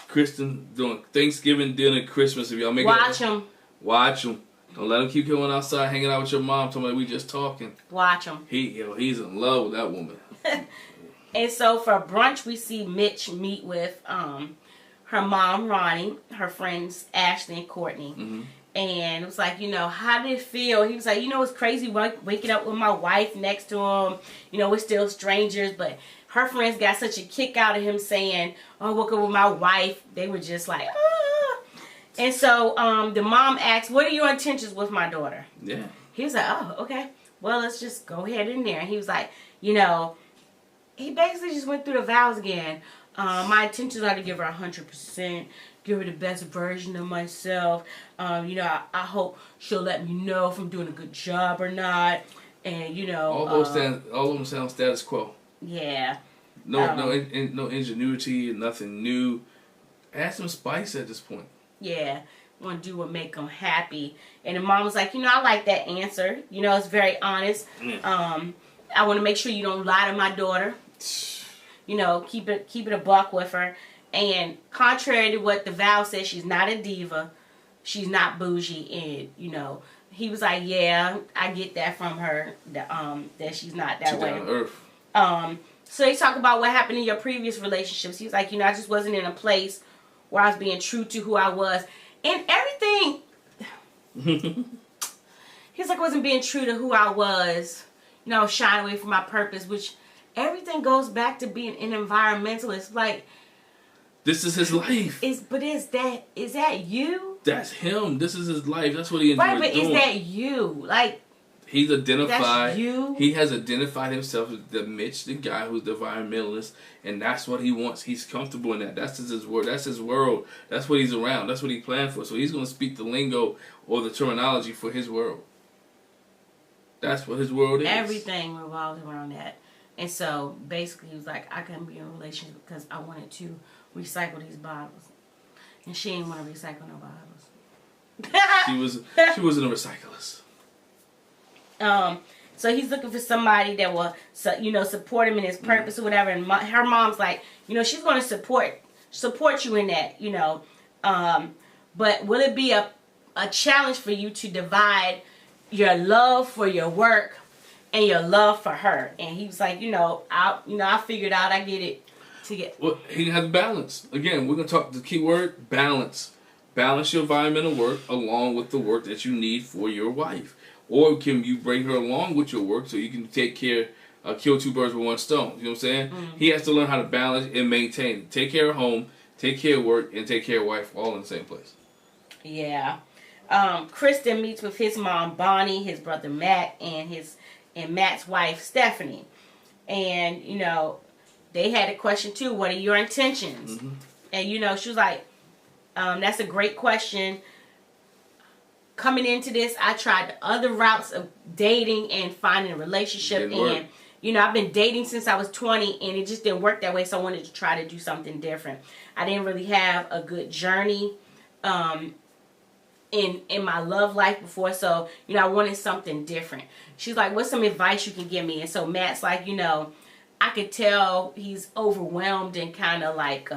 Kristen doing Thanksgiving dinner, Christmas. If y'all make Watch him. Watch him. Don't let him keep going outside hanging out with your mom. Talking about we just talking. Watch him. He's in love with that woman. And so for brunch, we see Mitch meet with her mom, Ronnie, her friends, Ashley and Courtney. Mm-hmm. And it was like, how did it feel? He was like, it's crazy waking up with my wife next to him. We're still strangers. But her friends got such a kick out of him saying, oh, I woke up with my wife. They were just like, ah. And so the mom asked, what are your intentions with my daughter? Yeah. He was like, oh, okay. Well, let's just go ahead in there. And he was like, he basically just went through the vows again. My intentions are to give her 100%, give her the best version of myself. I hope she'll let me know if I'm doing a good job or not. And all of them sound status quo. Yeah. No ingenuity, nothing new. Add some spice at this point. Yeah, want to do what make them happy. And the mom was like, I like that answer. It's very honest. I want to make sure you don't lie to my daughter. Keep it a buck with her. And contrary to what the vow says, she's not a diva. She's not bougie. And, he was like, yeah, I get that from her, that she's not that way. Down to earth. So they talk about what happened in your previous relationships. He was like, I just wasn't in a place where I was being true to who I was. And everything, he's like, I wasn't being true to who I was, shying away from my purpose, which everything goes back to being an environmentalist. Like, this is his life. Is that you? That's him. This is his life. That's what he enjoys doing. Right, but is that you? Like, He's identified. That's you? He has identified himself as the Mitch, the guy who's the environmentalist, and that's what he wants. He's comfortable in that. That's his word. That's his world. That's what he's around. That's what he planned for. So he's going to speak the lingo or the terminology for his world. That's what his world is. Everything revolves around that. And so basically, he was like, I couldn't be in a relationship because I wanted to recycle these bottles, and she didn't want to recycle no bottles. She wasn't a recyclist. So he's looking for somebody that will, support him in his purpose or whatever. And her mom's like, she's going to support you in that, But will it be a challenge for you to divide your love for your work and your love for her? And he was like, I figured out, I get it. Well, he has balance. Again, we're going to talk the key word, balance. Balance your environmental work along with the work that you need for your wife. Or can you bring her along with your work so you can kill two birds with one stone? You know what I'm saying? Mm-hmm. He has to learn how to balance and maintain. Take care of home, take care of work, and take care of wife all in the same place. Yeah. Kristen meets with his mom, Bonnie, his brother, Matt, and Matt's wife, Stephanie. And, they had a question, too. What are your intentions? Mm-hmm. And, she was like, that's a great question. Coming into this, I tried the other routes of dating and finding a relationship. And, I've been dating since I was 20, and it just didn't work that way. So I wanted to try to do something different. I didn't really have a good journey in my love life before. So, I wanted something different. She's like, what's some advice you can give me? And so Matt's like, I could tell he's overwhelmed and kind of like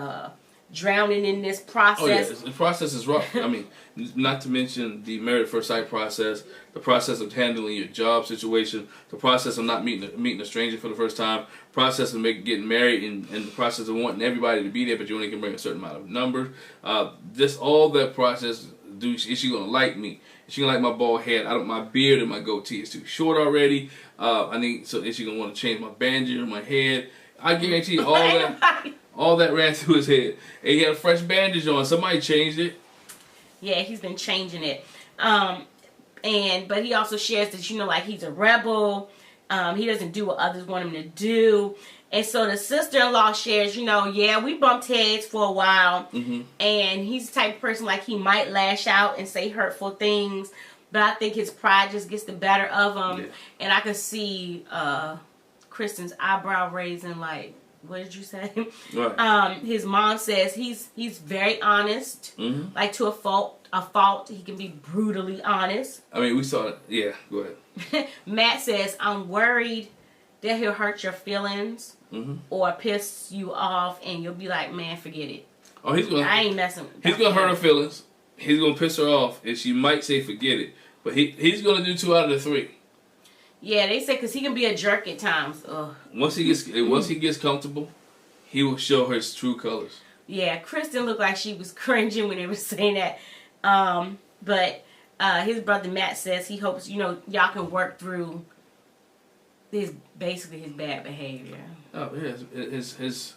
drowning in this process. Oh, yeah. The process is rough. I mean, not to mention the married at first sight process, the process of handling your job situation, the process of not meeting a stranger for the first time, process of getting married, and the process of wanting everybody to be there, but you only can bring a certain amount of numbers. Just all that process. Is she gonna like me? Is she gonna like my bald head? My beard and my goatee is too short already. Is she gonna want to change my bandage on my head? I guarantee you all that ran through his head. And he had a fresh bandage on. Somebody changed it. Yeah, he's been changing it. But he also shares that, like he's a rebel. He doesn't do what others want him to do. And so the sister-in-law shares, yeah, we bumped heads for a while. Mm-hmm. And he's the type of person, like, he might lash out and say hurtful things. But I think his pride just gets the better of him. Yeah. And I could see Kristen's eyebrow raising, like, what did you say? Right. His mom says he's very honest, mm-hmm. like to a fault. He can be brutally honest. I mean, we saw it. Yeah, go ahead. Matt says, I'm worried that he'll hurt your feelings, mm-hmm. or piss you off, and you'll be like, man, forget it. Oh, I ain't messing. He's gonna hurt her feelings. He's gonna piss her off, and she might say forget it. But he's gonna do 2 out of the 3. Yeah, they say because he can be a jerk at times. Ugh. Once he gets comfortable, he will show his true colors. Yeah, Kristen looked like she was cringing when they were saying that. But his brother Matt says he hopes y'all can work through his bad behavior. Oh yeah, his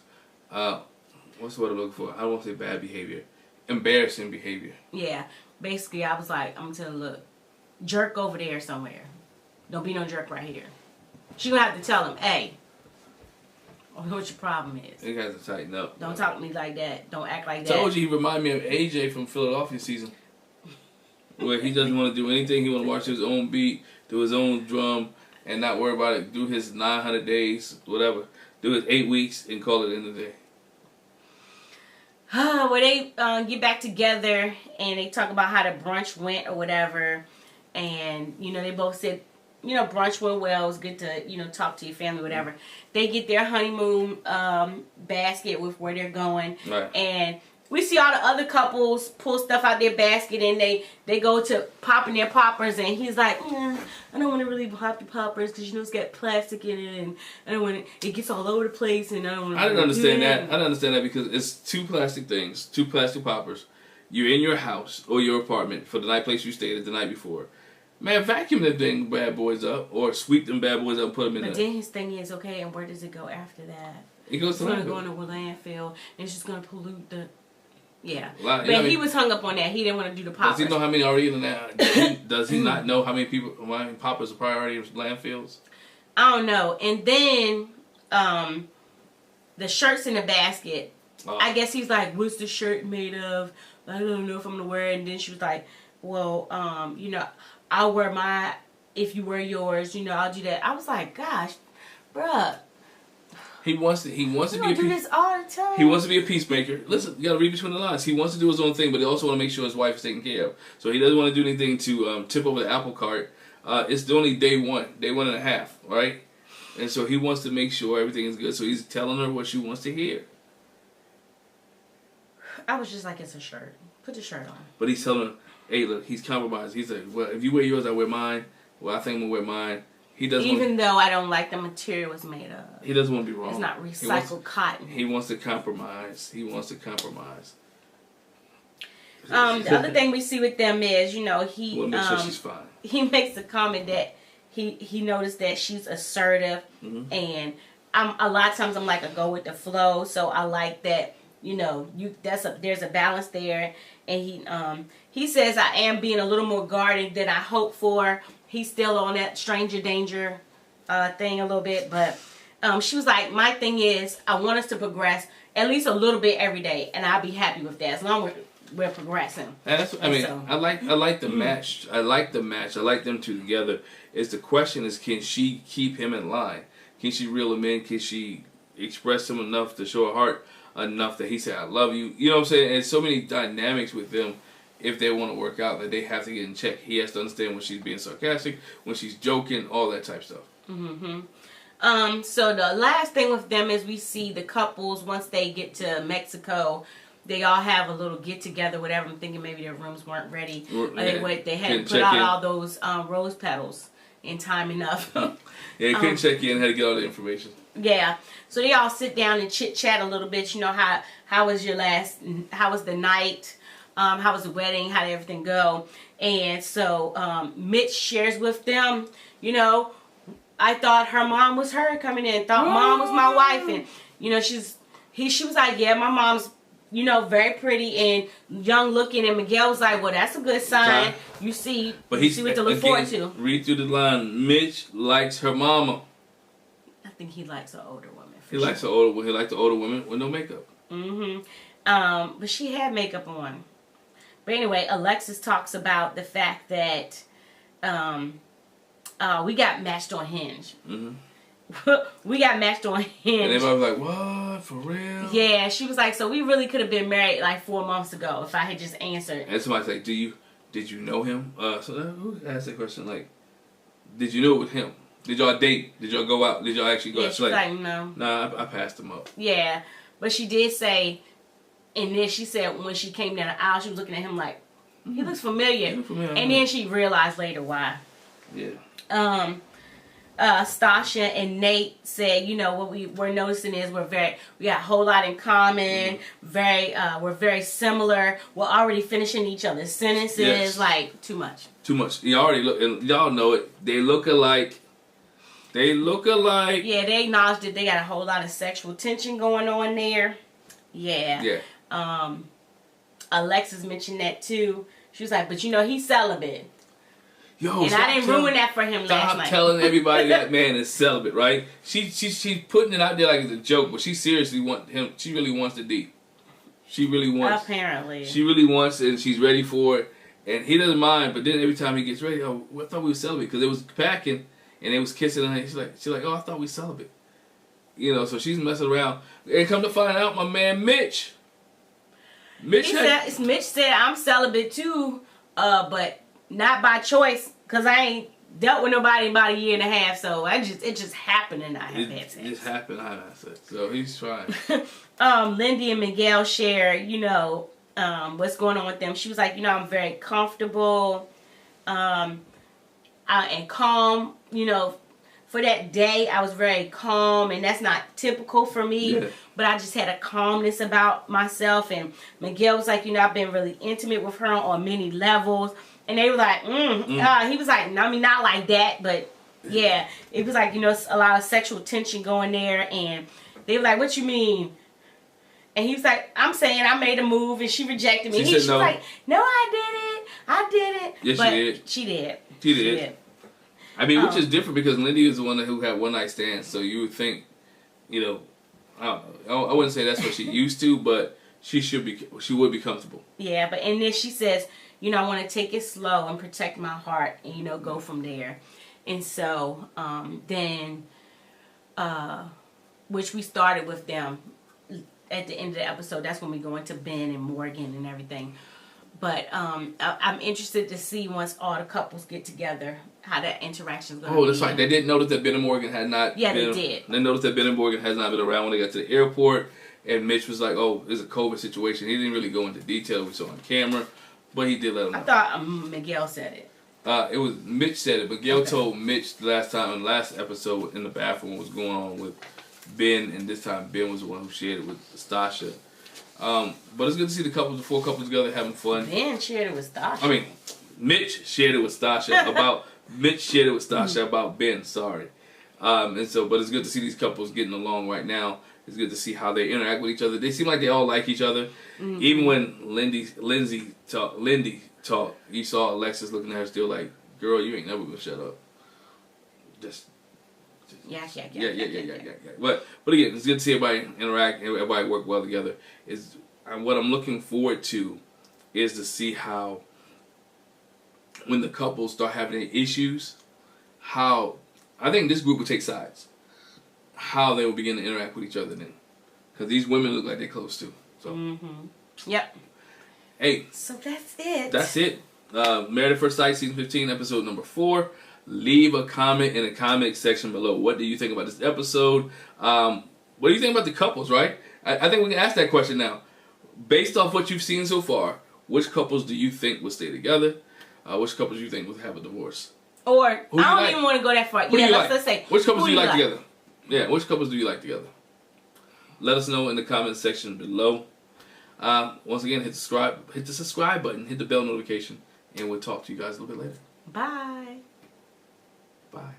what's the word I'm looking for? I don't want to say bad behavior, embarrassing behavior. Yeah, basically I was like, I'm gonna tell him, look, jerk over there somewhere. Don't be no jerk right here. She gonna have to tell him, hey, I know what your problem is. He has to tighten up. Don't talk to me like that. Don't act like that. Told you he reminded me of AJ from Philadelphia season. Where he doesn't want to do anything. He want to watch his own beat, do his own drum, and not worry about it. Do his 900 days, whatever. Do his 8 weeks and call it the end of the day. Well, they get back together and they talk about how the brunch went or whatever. And, they both said, brunch went well. It was good to, talk to your family, whatever. They get their honeymoon basket with where they're going. Right. And we see all the other couples pull stuff out their basket and they go to popping their poppers. And he's like, I don't want to really pop the poppers because, it's got plastic in it. And I don't want it gets all over the place. And I don't want to. I didn't understand that. I didn't understand that because it's 2 plastic things, 2 plastic poppers. You're in your house or your apartment for the night place you stayed at the night before. Man, vacuum them dang bad boys up or sweep them bad boys up and put them in there. But then his thing is, okay, and where does it go after that? It goes to landfill. It's going to go into a landfill and it's just going to pollute the... Yeah. Lot, but he was hung up on that. He didn't want to do the poppers. Does he know how many already in there? Does he not know how many poppers are probably already in landfills? I don't know. And then the shirts in the basket. I guess he's like, what's the shirt made of? I don't know if I'm going to wear it. And then she was like, well, you know, I'll wear my, if you wear yours, you know, I'll do that. I was like, gosh, bruh. He wants to be do this all the time. He wants to be a peacemaker. Listen, you got to read between the lines. He wants to do his own thing, but he also want to make sure his wife is taken care of. So he doesn't want to do anything to tip over the apple cart. It's only day 1.5, right? And so he wants to make sure everything is good. So he's telling her what she wants to hear. I was just like, it's a shirt. Put the shirt on. But he's telling her, hey, look, he's compromised. He's like, well, if you wear yours, I wear mine. Well, I think I'm going to wear mine. He doesn't Even though I don't like the material it's made of. He doesn't want to be wrong. It's not recycled cotton. He wants to compromise. The other thing we see with them is, you know, he make sure she's fine. He makes a comment that he noticed that she's assertive, and a lot of times I'm like, I go with the flow, so I like that. You know, there's a balance there, and he says I am being a little more guarded than I hoped for. He's still on that stranger danger thing a little bit, but she was like, my thing is I want us to progress at least a little bit every day, and I'll be happy with that as long as we're progressing. And I like the match. I like the match. I like them two together. The question is, can she keep him in line? Can she reel him in? Can she express him enough to show her heart enough that he said, I love you? You know what I'm saying? And so many dynamics with them. If they want to work out, that they have to get in check. He has to understand when she's being sarcastic, when she's joking, all that type stuff. So the last thing with them is we see the couples, once they get to Mexico, they all have a little get together, whatever. I'm thinking maybe their rooms weren't ready. They hadn't put out all those rose petals in time enough. Yeah, couldn't check in, had to get all the information. Yeah. So they all sit down and chit chat a little bit. You know, how was the night? How was the wedding? How did everything go? And so Mitch shares with them, you know, I thought her mom was her coming in. Thought mom was my wife. And, you know, she was like, yeah, my mom's, you know, very pretty and young looking. And Miguel was like, well, that's a good sign. You see what to look forward to. Read through the line. Mitch likes her mama. I think he likes an older woman. He likes the older women with no makeup. But she had makeup on. But anyway, Alexis talks about the fact that we got matched on Hinge. We got matched on Hinge. And everybody was like, what? For real? Yeah, she was like, so we really could have been married like 4 months ago if I had just answered. And somebody's like, did you know him? So who asked that question? Like, did you know it was him? Did y'all date? Did y'all go out? Did y'all actually go out? She's like, no. Nah, I passed him up. Yeah, but she did say, and then she said when she came down the aisle, she was looking at him like, he looks familiar. And then she realized later why. Yeah. Stosha and Nate said, you know, what we're noticing is we got a whole lot in common. We're very similar. We're already finishing each other's sentences. Yes. Like too much. Y'all know it. They look alike. Yeah, they acknowledged that they got a whole lot of sexual tension going on there. Yeah. Alexis mentioned that too. She was like, but you know, he's celibate. Yo, and I didn't ruin that for him last night. Stop telling everybody that man is celibate, right? She's putting it out there like it's a joke, but she seriously wants him. She really wants the deep. She really wants. Apparently. She really wants it, and she's ready for it. And he doesn't mind, but then every time he gets ready, oh, I thought we were celibate because it was packing and they was kissing, and she's like, oh, I thought we celibate. You know, so she's messing around. And come to find out, my man Mitch. Mitch said I'm celibate too, but not by choice, cause I ain't dealt with nobody in about a year and a half. So it just happened, and I have had sex. It just happened, I had sex. So he's trying. Lindy and Miguel share, you know, what's going on with them. She was like, you know, I'm very comfortable, and calm. You know, for that day, I was very calm, and that's not typical for me. Yeah. But I just had a calmness about myself. And Miguel was like, you know, I've been really intimate with her on many levels. And they were like, he was like, I mean, not like that, but yeah. It was like, you know, a lot of sexual tension going there. And they were like, what you mean? And he was like, I'm saying I made a move and she rejected me. She She said was no. like, no, I didn't. Yes, but she did. She did. She did. I mean, which is different because Lindy is the one who had one night stands. So you would think, you know, I wouldn't say that's what she used to, but she would be comfortable. Yeah, but and then she says, you know, I want to take it slow and protect my heart and, you know, go from there. And so then, which we started with them at the end of the episode. That's when we go into Ben and Morgan and everything. But I'm interested to see once all the couples get together, how that interaction is going to be. Oh, that's right. They didn't notice that Ben and Morgan had not Yeah, been, they did. They noticed that Ben and Morgan has not been around when they got to the airport. And Mitch was like, oh, it's a COVID situation. He didn't really go into detail. We saw on camera. But he did let him know. I thought Miguel said it. It was Mitch said it. Miguel told Mitch the last episode in the bathroom what was going on with Ben. And this time Ben was the one who shared it with Stosha. But it's good to see the four couples together having fun. Ben shared it with Stosha. I mean, Mitch shared it with Stosha about Ben. Sorry. And so, but it's good to see these couples getting along right now. It's good to see how they interact with each other. They seem like they all like each other. Mm-hmm. Even when Lindy talked, you saw Alexis looking at her still like, girl, you ain't never gonna shut up. Yeah. But again, it's good to see everybody interact and everybody work well together. And what I'm looking forward to is to see how, when the couples start having any issues, how I think this group will take sides. How they will begin to interact with each other then, because these women look like they're close too. So, Yep. Hey. So that's it. That's it. Married at First Sight, season 15, episode number 4. Leave a comment in the comment section below. What do you think about this episode? What do you think about the couples? Right? I think we can ask that question now. Based off what you've seen so far, which couples do you think will stay together? Which couples do you think will have a divorce? Or I don't even want to go that far. Let's say which couples do you like together? Yeah, which couples do you like together? Let us know in the comment section below. Once again, hit the subscribe button, hit the bell notification, and we'll talk to you guys a little bit later. Bye. Bye.